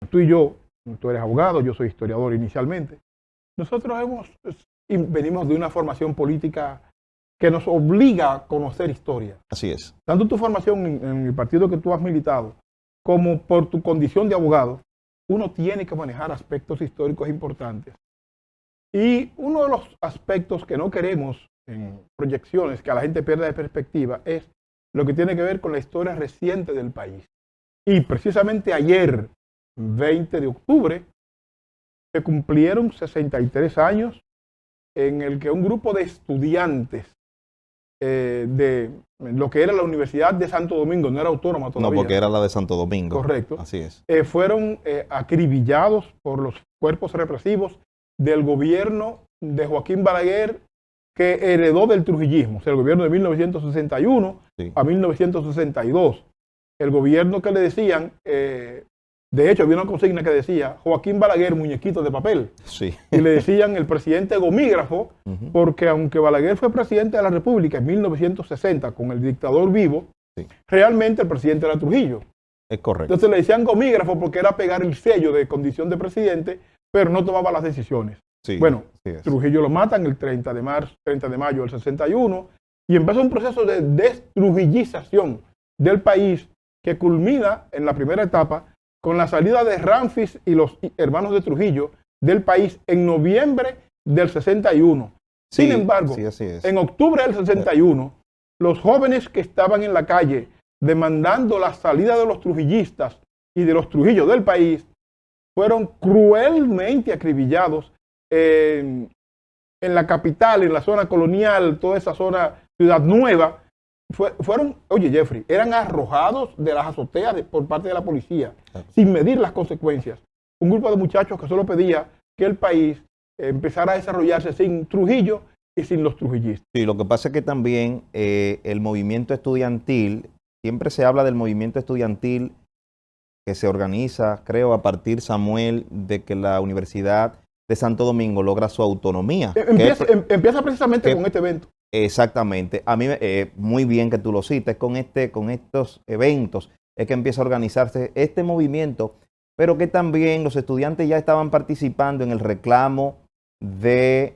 tú y yo, tú eres abogado, yo soy historiador inicialmente, nosotros venimos de una formación política que nos obliga a conocer historia. Así es. Tanto tu formación en el partido que tú has militado, como por tu condición de abogado, uno tiene que manejar aspectos históricos importantes. Y uno de los aspectos que no queremos en proyecciones, que a la gente pierda de perspectiva, es lo que tiene que ver con la historia reciente del país. Y precisamente ayer, 20 de octubre, se cumplieron 63 años en el que un grupo de estudiantes de lo que era la Universidad de Santo Domingo, no era autónoma todavía. No, porque era la de Santo Domingo. Correcto. Así es. Fueron acribillados por los cuerpos represivos del gobierno de Joaquín Balaguer, que heredó del trujillismo, o sea, el gobierno de 1961 a 1962. El gobierno que le decían, de hecho, había una consigna que decía Joaquín Balaguer, muñequito de papel. Sí. Y le decían el presidente gomígrafo, porque aunque Balaguer fue presidente de la República en 1960 con el dictador vivo, realmente el presidente era Trujillo. Es correcto. Entonces le decían gomígrafo porque era pegar el sello de condición de presidente, pero no tomaba las decisiones. Sí, bueno, Trujillo lo matan el 30 de mayo del 61 y empezó un proceso de destrujillización del país que culmina en la primera etapa con la salida de Ramfis y los hermanos de Trujillo del país en noviembre del 61. Sí, sin embargo, en octubre del 61, los jóvenes que estaban en la calle demandando la salida de los trujillistas y de los Trujillos del país fueron cruelmente acribillados en la capital, en la zona colonial, toda esa zona, Ciudad Nueva. Fueron, oye Jeffrey, eran arrojados de las azoteas por parte de la policía, sin medir las consecuencias. Un grupo de muchachos que solo pedía que el país empezara a desarrollarse sin Trujillo y sin los trujillistas. Sí, lo que pasa es que también el movimiento estudiantil, siempre se habla del movimiento estudiantil que se organiza, creo, a partir, Samuel, de que la Universidad de Santo Domingo logra su autonomía. Empieza precisamente con este evento. Exactamente. A mí, muy bien que tú lo cites, con estos eventos es que empieza a organizarse este movimiento, pero que también los estudiantes ya estaban participando en el reclamo de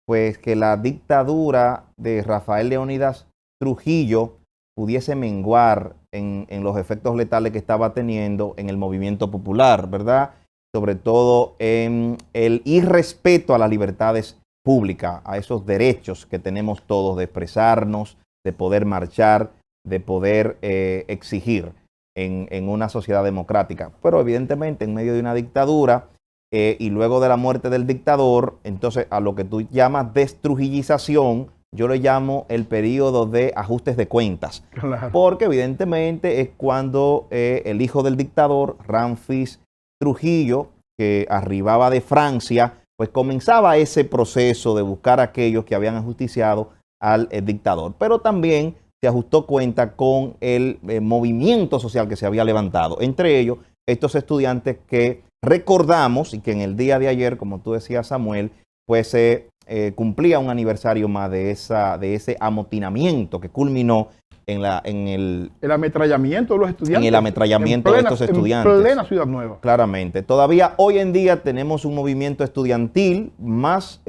pues que la dictadura de Rafael Leónidas Trujillo pudiese menguar en los efectos letales que estaba teniendo en el movimiento popular, ¿verdad? Sobre todo en el irrespeto a las libertades públicas, a esos derechos que tenemos todos de expresarnos, de poder marchar, de poder exigir en una sociedad democrática. Pero evidentemente en medio de una dictadura y luego de la muerte del dictador, entonces a lo que tú llamas destrujillización, yo le llamo el periodo de ajustes de cuentas. Claro. Porque evidentemente es cuando el hijo del dictador, Ramfis Trujillo, que arribaba de Francia, pues comenzaba ese proceso de buscar a aquellos que habían ajusticiado al dictador. Pero también se ajustó cuenta con el movimiento social que se había levantado. Entre ellos, estos estudiantes que recordamos y que en el día de ayer, como tú decías, Samuel, pues se cumplía un aniversario más de ese amotinamiento que culminó en el ametrallamiento de los estudiantes. En el ametrallamiento de estos estudiantes. En plena Ciudad Nueva. Claramente. Todavía hoy en día tenemos un movimiento estudiantil más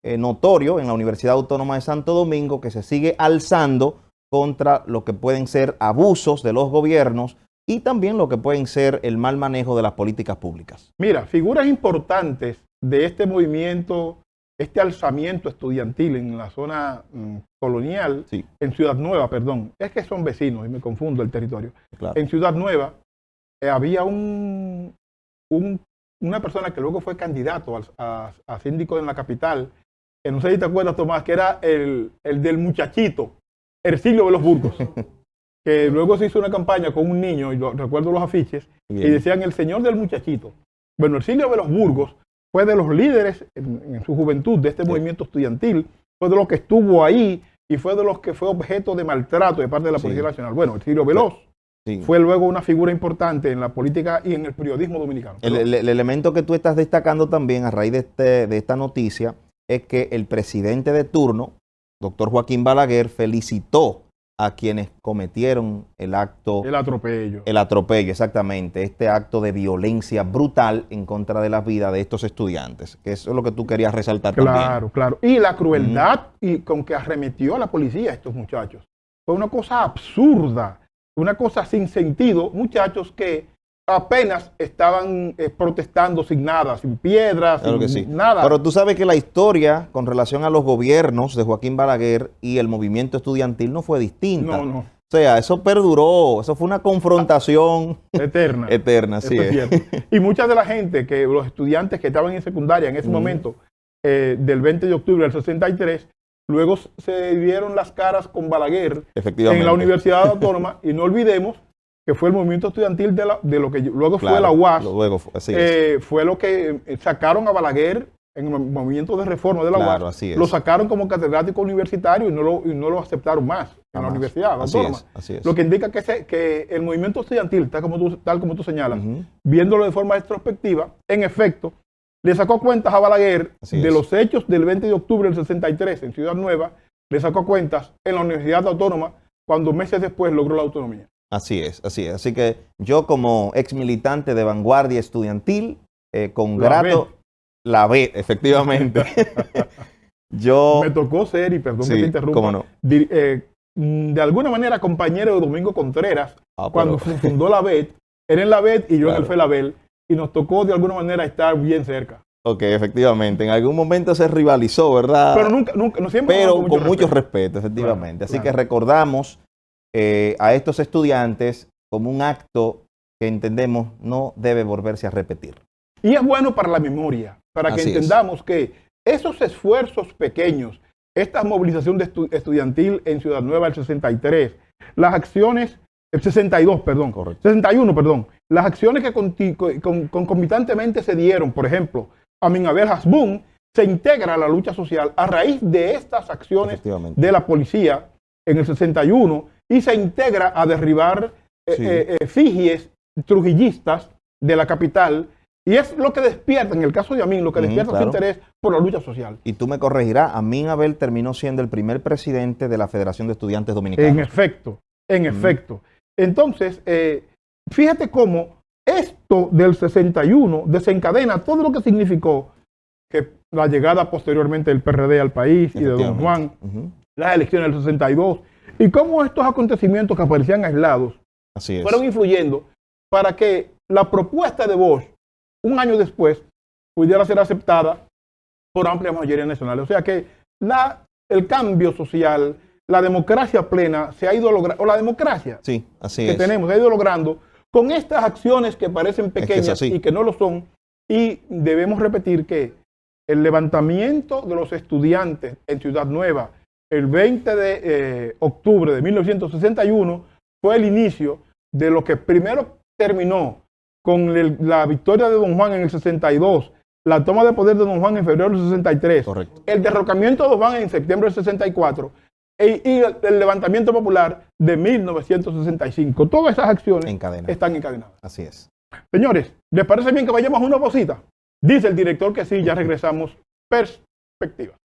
notorio en la Universidad Autónoma de Santo Domingo que se sigue alzando contra lo que pueden ser abusos de los gobiernos y también lo que pueden ser el mal manejo de las políticas públicas. Mira, figuras importantes de este movimiento, este alzamiento estudiantil en la zona colonial, sí, en Ciudad Nueva, perdón, es que son vecinos y me confundo el territorio. Claro. En Ciudad Nueva había una persona que luego fue candidato a síndico en la capital, que no sé si te acuerdas, Tomás, que era el del muchachito, Ercilio de los Burgos, que luego se hizo una campaña con un niño, y recuerdo los afiches, bien, y decían el señor del muchachito. Bueno, Ercilio de los Burgos fue de los líderes en su juventud de este movimiento estudiantil, fue de los que estuvo ahí y fue de los que fue objeto de maltrato de parte de la Policía Nacional. Bueno, Ercilio Veloz fue luego una figura importante en la política y en el periodismo dominicano. El elemento que tú estás destacando también a raíz de esta noticia es que el presidente de turno, doctor Joaquín Balaguer, felicitó a quienes cometieron el acto. El atropello. El atropello, exactamente. Este acto de violencia brutal en contra de la vida de estos estudiantes. Que eso es lo que tú querías resaltar también. Claro, claro. Y la crueldad y con que arremetió a la policía a estos muchachos. Fue una cosa absurda, una cosa sin sentido. Muchachos que apenas estaban protestando sin nada, sin piedras, claro sin que sí. nada. Pero tú sabes que la historia con relación a los gobiernos de Joaquín Balaguer y el movimiento estudiantil no fue distinta. No, no. O sea, eso perduró, eso fue una confrontación eterna. Eterna, sí. Es cierto. Y mucha de la gente, los estudiantes que estaban en secundaria en ese momento, del 20 de octubre del 63, luego se vieron las caras con Balaguer en la Universidad Autónoma, y no olvidemos que fue el movimiento estudiantil de lo que luego fue la UAS, fue lo que sacaron a Balaguer en el movimiento de reforma de la UAS, lo sacaron como catedrático universitario y no lo aceptaron más en la Universidad Autónoma. Así es. Lo que indica que el movimiento estudiantil, tal como tú señalas, viéndolo de forma retrospectiva, en efecto, le sacó cuentas a Balaguer de los hechos del 20 de octubre del 63 en Ciudad Nueva, le sacó cuentas en la Universidad Autónoma cuando meses después logró la autonomía. Así es, así es. Así que yo como ex militante de vanguardia estudiantil, con grato, la ve, efectivamente. Yo me tocó ser, y perdón que te interrumpa, cómo no, de alguna manera compañero de Domingo Contreras, cuando fundó la BED, él en la BED y yo en el FELABEL, y nos tocó de alguna manera estar bien cerca. Ok, efectivamente. En algún momento se rivalizó, ¿verdad? Pero nunca, no siempre. Pero con mucho respeto, efectivamente. Así que recordamos a estos estudiantes como un acto que entendemos no debe volverse a repetir. Y es bueno para la memoria, para que entendamos que esos esfuerzos pequeños, esta movilización estudiantil en Ciudad Nueva del 63, las acciones, 62, perdón, correcto. 61, perdón, las acciones que concomitantemente se dieron, por ejemplo, Amin Abel Hasbún se integra a la lucha social a raíz de estas acciones de la policía en el 61, y se integra a derribar efigies trujillistas de la capital, y es lo que despierta, en el caso de Amin, lo que despierta su interés por la lucha social. Y tú me corregirás, Amin Abel terminó siendo el primer presidente de la Federación de Estudiantes Dominicanos. En efecto, en efecto. Entonces, fíjate cómo esto del 61 desencadena todo lo que significó que la llegada posteriormente del PRD al país y de Don Juan, las elecciones del 62, y cómo estos acontecimientos que aparecían aislados fueron influyendo para que la propuesta de Bosch, un año después, pudiera ser aceptada por amplia mayoría nacional. O sea que el cambio social, la democracia plena se ha ido logrando, o la democracia tenemos, se ha ido logrando con estas acciones que parecen pequeñas y que no lo son. Y debemos repetir que el levantamiento de los estudiantes en Ciudad Nueva el 20 de octubre de 1961 fue el inicio de lo que primero terminó con la victoria de Don Juan en el 62, la toma de poder de Don Juan en febrero del 63, el derrocamiento de Don Juan en septiembre del 64 y el levantamiento popular de 1965. Todas esas acciones están encadenadas. Así es. Señores, ¿les parece bien que vayamos a una pausita? Dice el director que sí, ya regresamos. Perspectiva.